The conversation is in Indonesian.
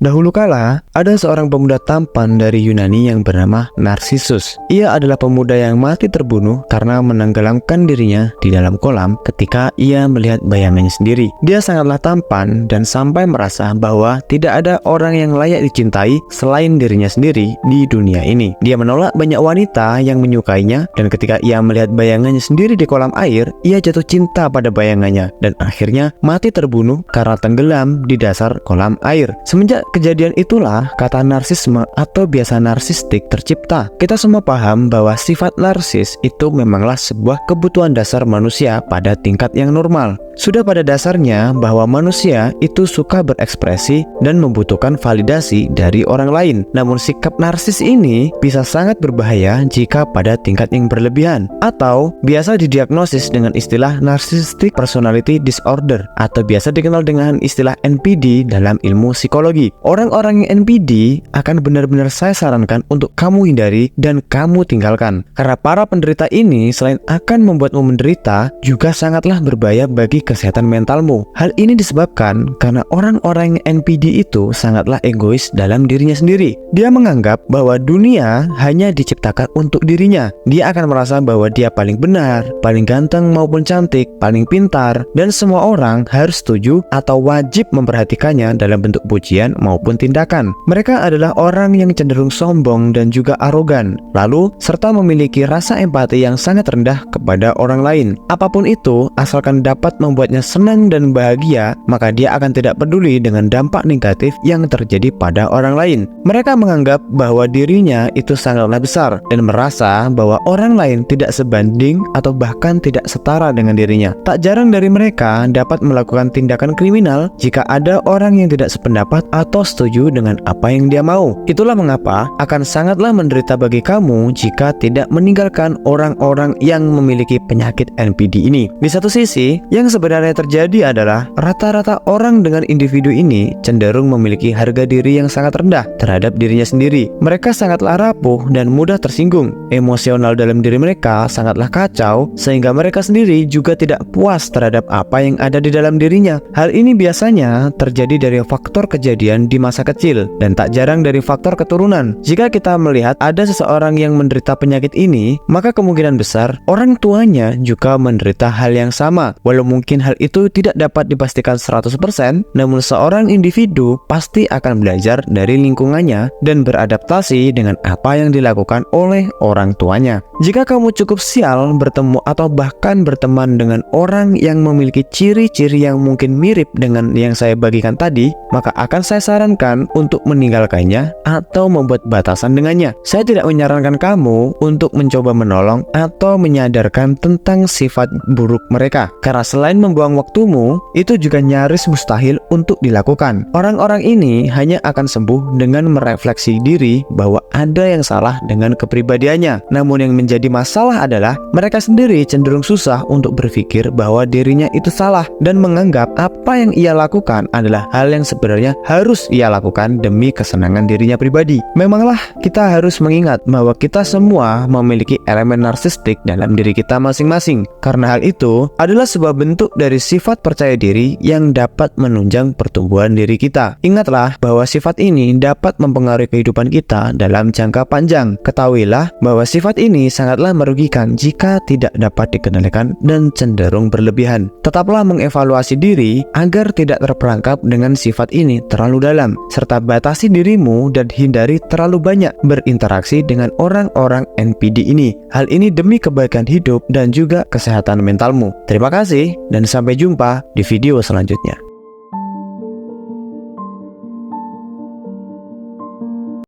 Dahulu kala, ada seorang pemuda tampan dari Yunani yang bernama Narsisus. Ia adalah pemuda yang mati terbunuh karena menenggelamkan dirinya di dalam kolam ketika ia melihat bayangannya sendiri. Dia sangatlah tampan dan sampai merasa bahwa tidak ada orang yang layak dicintai selain dirinya sendiri di dunia ini. Dia menolak banyak wanita yang menyukainya, dan ketika ia melihat bayangannya sendiri di kolam air, ia jatuh cinta pada bayangannya dan akhirnya mati terbunuh karena tenggelam di dasar kolam air. Semenjak kejadian itulah kata narsisme atau biasa narsistik tercipta. Kita semua paham bahwa sifat narsis itu memanglah sebuah kebutuhan dasar manusia pada tingkat yang normal. Sudah pada dasarnya bahwa manusia itu suka berekspresi dan membutuhkan validasi dari orang lain. Namun sikap narsis ini bisa sangat berbahaya jika pada tingkat yang berlebihan, atau biasa didiagnosis dengan istilah Narcissistic Personality Disorder atau biasa dikenal dengan istilah NPD dalam ilmu psikologi. Orang-orang yang NPD akan benar-benar saya sarankan untuk kamu hindari dan kamu tinggalkan, karena para penderita ini selain akan membuatmu menderita, juga sangatlah berbahaya bagi kesehatan mentalmu. Hal ini disebabkan karena orang-orang NPD itu sangatlah egois dalam dirinya sendiri. Dia menganggap bahwa dunia hanya diciptakan untuk dirinya. Dia akan merasa bahwa dia paling benar, paling ganteng maupun cantik, paling pintar, dan semua orang harus setuju atau wajib memperhatikannya dalam bentuk pujian maupun tindakan. Mereka adalah orang yang cenderung sombong dan juga arogan, lalu serta memiliki rasa empati yang sangat rendah kepada orang lain. Apapun itu, asalkan dapat membuatnya senang dan bahagia, maka dia akan tidak peduli dengan dampak negatif yang terjadi pada orang lain. Mereka menganggap bahwa dirinya itu sangatlah besar dan merasa bahwa orang lain tidak sebanding atau bahkan tidak setara dengan dirinya. Tak jarang dari mereka dapat melakukan tindakan kriminal jika ada orang yang tidak sependapat atau setuju dengan apa yang dia mau. Itulah mengapa akan sangatlah menderita bagi kamu jika tidak meninggalkan orang-orang yang memiliki penyakit NPD ini. Di satu sisi, yang sebenarnya terjadi adalah rata-rata orang dengan individu ini cenderung memiliki harga diri yang sangat rendah terhadap dirinya sendiri. Mereka sangatlah rapuh dan mudah tersinggung. Emosional dalam diri mereka sangatlah kacau, sehingga mereka sendiri juga tidak puas terhadap apa yang ada di dalam dirinya. Hal ini biasanya terjadi dari faktor kejadian di masa kecil dan tak jarang dari faktor keturunan. Jika kita melihat ada seseorang yang menderita penyakit ini, maka kemungkinan besar orang tuanya juga menderita hal yang sama. Walau mungkin hal itu tidak dapat dipastikan 100%, namun seorang individu pasti akan belajar dari lingkungannya dan beradaptasi dengan apa yang dilakukan oleh orang tuanya. Jika kamu cukup sial bertemu atau bahkan berteman dengan orang yang memiliki ciri-ciri yang mungkin mirip dengan yang saya bagikan tadi, maka akan saya sarankan untuk meninggalkannya atau membuat batasan dengannya. Saya tidak menyarankan kamu untuk mencoba menolong atau menyadarkan tentang sifat buruk mereka, karena selain membuang waktumu, itu juga nyaris mustahil untuk dilakukan. Orang-orang ini hanya akan sembuh dengan merefleksi diri bahwa ada yang salah dengan kepribadiannya. Namun yang menjadi masalah adalah mereka sendiri cenderung susah untuk berpikir bahwa dirinya itu salah dan menganggap apa yang ia lakukan adalah hal yang sebenarnya harus ia lakukan demi kesenangan dirinya pribadi. Memanglah kita harus mengingat bahwa kita semua memiliki elemen narsistik dalam diri kita masing-masing. Karena hal itu adalah sebuah bentuk dari sifat percaya diri yang dapat menunjang pertumbuhan diri kita. Ingatlah bahwa sifat ini dapat mempengaruhi kehidupan kita dalam jangka panjang. Ketahuilah bahwa sifat ini sangatlah merugikan jika tidak dapat dikendalikan dan cenderung berlebihan. Tetaplah mengevaluasi diri agar tidak terperangkap dengan sifat ini terlalu dalam, serta batasi dirimu dan hindari terlalu banyak berinteraksi dengan orang-orang NPD ini. Hal ini demi kebaikan hidup dan juga kesehatan mentalmu. Terima kasih dan sampai jumpa di video selanjutnya.